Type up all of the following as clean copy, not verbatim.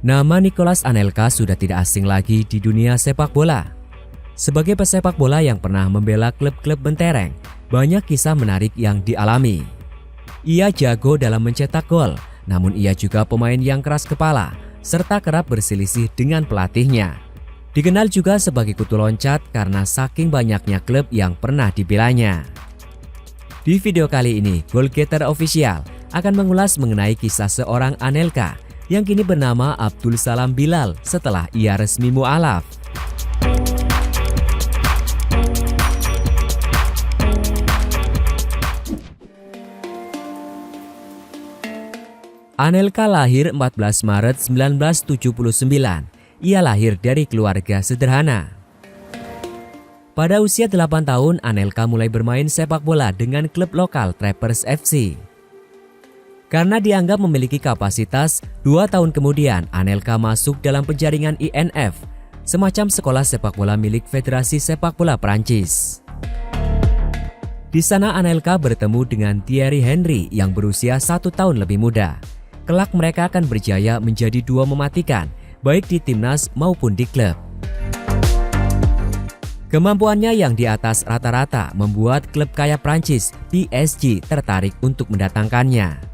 Nama Nicolas Anelka sudah tidak asing lagi di dunia sepak bola. Sebagai pesepak bola yang pernah membela klub-klub mentereng, banyak kisah menarik yang dialami. Ia jago dalam mencetak gol, namun ia juga pemain yang keras kepala, serta kerap berselisih dengan pelatihnya. Dikenal juga sebagai kutu loncat karena saking banyaknya klub yang pernah dibelanya. Di video kali ini, Goalgetter Official akan mengulas mengenai kisah seorang Anelka yang kini bernama Abdul Salam Bilal setelah ia resmi mu'alaf. Anelka lahir 14 Maret 1979. Ia lahir dari keluarga sederhana. Pada usia 8 tahun, Anelka mulai bermain sepak bola dengan klub lokal Trappers FC. Karena dianggap memiliki kapasitas, 2 tahun kemudian Anelka masuk dalam penjaringan INF, semacam sekolah sepak bola milik Federasi Sepak Bola Prancis. Di sana Anelka bertemu dengan Thierry Henry yang berusia 1 tahun lebih muda. Kelak mereka akan berjaya menjadi duo mematikan, baik di timnas maupun di klub. Kemampuannya yang di atas rata-rata membuat klub kaya Prancis, PSG, tertarik untuk mendatangkannya.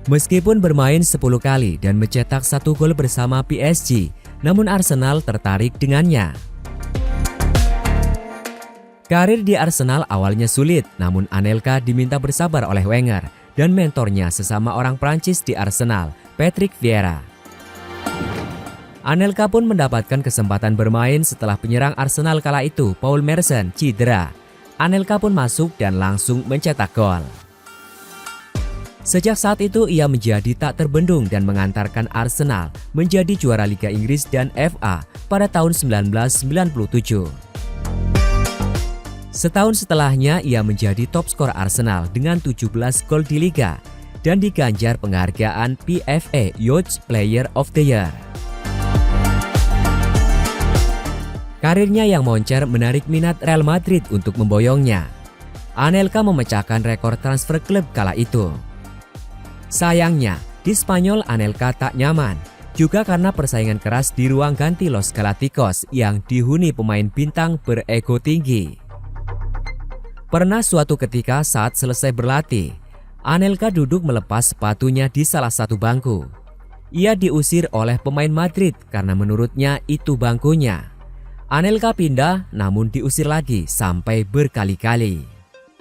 Meskipun bermain 10 kali dan mencetak 1 gol bersama PSG, namun Arsenal tertarik dengannya. Karir di Arsenal awalnya sulit, namun Anelka diminta bersabar oleh Wenger dan mentornya sesama orang Prancis di Arsenal, Patrick Vieira. Anelka pun mendapatkan kesempatan bermain setelah penyerang Arsenal kala itu, Paul Merson, cedera. Anelka pun masuk dan langsung mencetak gol. Sejak saat itu ia menjadi tak terbendung dan mengantarkan Arsenal menjadi juara Liga Inggris dan FA pada tahun 1997. Setahun setelahnya ia menjadi top skor Arsenal dengan 17 gol di Liga dan diganjar penghargaan PFA Youth Player of the Year. Karirnya yang moncer menarik minat Real Madrid untuk memboyongnya. Anelka memecahkan rekor transfer klub kala itu. Sayangnya, di Spanyol Anelka tak nyaman, juga karena persaingan keras di ruang ganti Los Galacticos yang dihuni pemain bintang berego tinggi. Pernah suatu ketika saat selesai berlatih, Anelka duduk melepas sepatunya di salah satu bangku. Ia diusir oleh pemain Madrid karena menurutnya itu bangkunya. Anelka pindah namun diusir lagi sampai berkali-kali.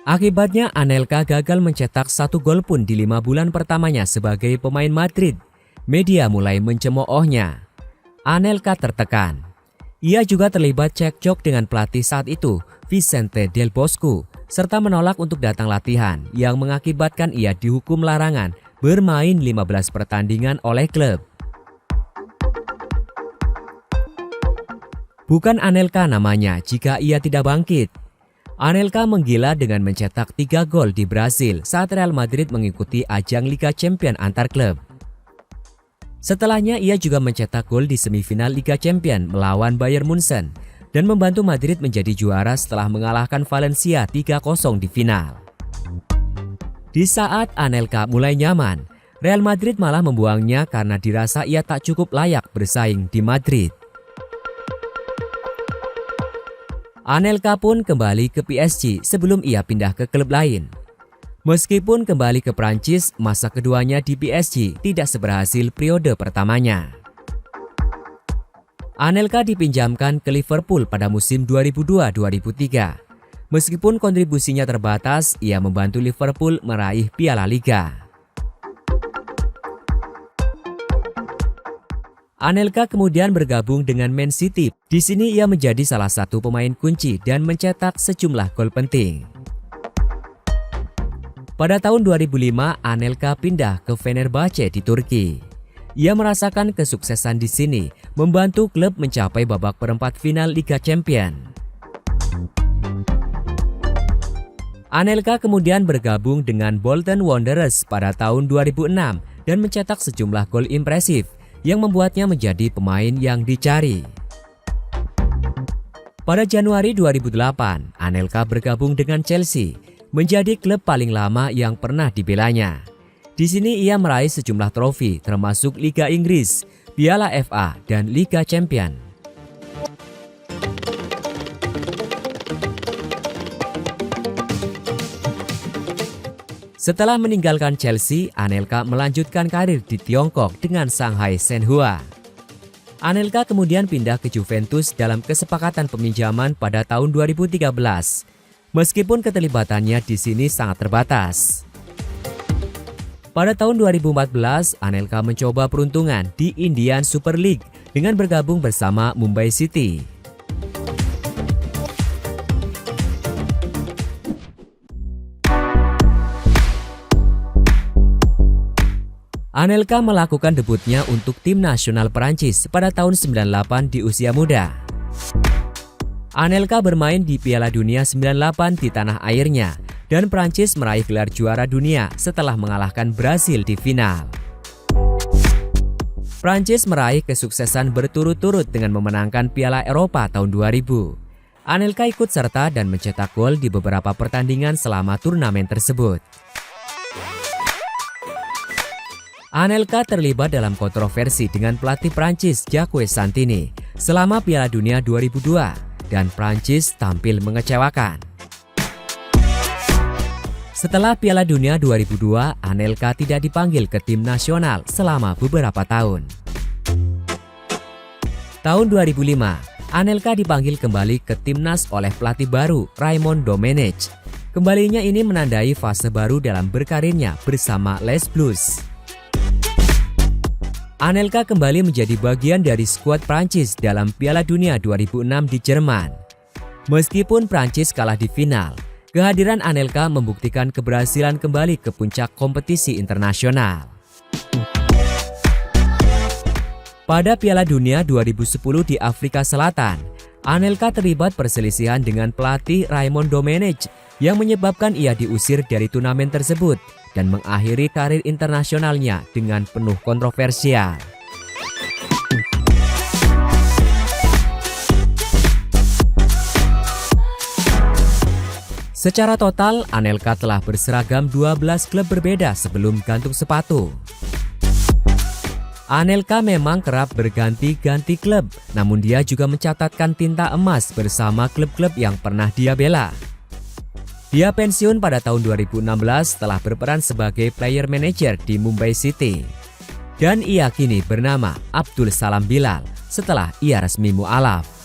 Akibatnya Anelka gagal mencetak 1 gol pun di 5 bulan pertamanya sebagai pemain Madrid. Media mulai mencemoohnya. Anelka tertekan. Ia juga terlibat cekcok dengan pelatih saat itu, Vicente Del Bosque, serta menolak untuk datang latihan yang mengakibatkan ia dihukum larangan bermain 15 pertandingan oleh klub. Bukan Anelka namanya jika ia tidak bangkit. Anelka menggila dengan mencetak 3 gol di Brasil saat Real Madrid mengikuti ajang Liga Champions antar klub. Setelahnya ia juga mencetak gol di semifinal Liga Champions melawan Bayern Munchen dan membantu Madrid menjadi juara setelah mengalahkan Valencia 3-0 di final. Di saat Anelka mulai nyaman, Real Madrid malah membuangnya karena dirasa ia tak cukup layak bersaing di Madrid. Anelka pun kembali ke PSG sebelum ia pindah ke klub lain. Meskipun kembali ke Prancis, masa keduanya di PSG tidak seberhasil periode pertamanya. Anelka dipinjamkan ke Liverpool pada musim 2002-2003. Meskipun kontribusinya terbatas, ia membantu Liverpool meraih Piala Liga. Anelka kemudian bergabung dengan Man City. Di sini ia menjadi salah satu pemain kunci dan mencetak sejumlah gol penting. Pada tahun 2005, Anelka pindah ke Fenerbahce di Turki. Ia merasakan kesuksesan di sini, membantu klub mencapai babak perempat final Liga Champions. Anelka kemudian bergabung dengan Bolton Wanderers pada tahun 2006 dan mencetak sejumlah gol impresif yang membuatnya menjadi pemain yang dicari. Pada Januari 2008, Anelka bergabung dengan Chelsea, menjadi klub paling lama yang pernah dibelanya. Di sini ia meraih sejumlah trofi termasuk Liga Inggris, Piala FA, dan Liga Champion. Setelah meninggalkan Chelsea, Anelka melanjutkan karir di Tiongkok dengan Shanghai Shenhua. Anelka kemudian pindah ke Juventus dalam kesepakatan peminjaman pada tahun 2013. Meskipun keterlibatannya di sini sangat terbatas. Pada tahun 2014, Anelka mencoba peruntungan di Indian Super League dengan bergabung bersama Mumbai City. Anelka melakukan debutnya untuk tim nasional Perancis pada tahun 98 di usia muda. Anelka bermain di Piala Dunia 98 di tanah airnya dan Perancis meraih gelar juara dunia setelah mengalahkan Brasil di final. Perancis meraih kesuksesan berturut-turut dengan memenangkan Piala Eropa tahun 2000. Anelka ikut serta dan mencetak gol di beberapa pertandingan selama turnamen tersebut. Anelka terlibat dalam kontroversi dengan pelatih Prancis Jacques Santini selama Piala Dunia 2002 dan Prancis tampil mengecewakan. Setelah Piala Dunia 2002, Anelka tidak dipanggil ke tim nasional selama beberapa tahun. Tahun 2005, Anelka dipanggil kembali ke timnas oleh pelatih baru Raymond Domenech. Kembalinya ini menandai fase baru dalam berkarirnya bersama Les Bleus. Anelka kembali menjadi bagian dari skuad Prancis dalam Piala Dunia 2006 di Jerman. Meskipun Prancis kalah di final, kehadiran Anelka membuktikan keberhasilan kembali ke puncak kompetisi internasional. Pada Piala Dunia 2010 di Afrika Selatan, Anelka terlibat perselisihan dengan pelatih Raymond Domenech yang menyebabkan ia diusir dari turnamen tersebut dan mengakhiri karir internasionalnya dengan penuh kontroversial. Secara total, Anelka telah berseragam 12 klub berbeda sebelum gantung sepatu. Anelka memang kerap berganti-ganti klub, namun dia juga mencatatkan tinta emas bersama klub-klub yang pernah dia bela. Dia pensiun pada tahun 2016 setelah berperan sebagai player manager di Mumbai City. Dan ia kini bernama Abdul Salam Bilal setelah ia resmi mu'alaf.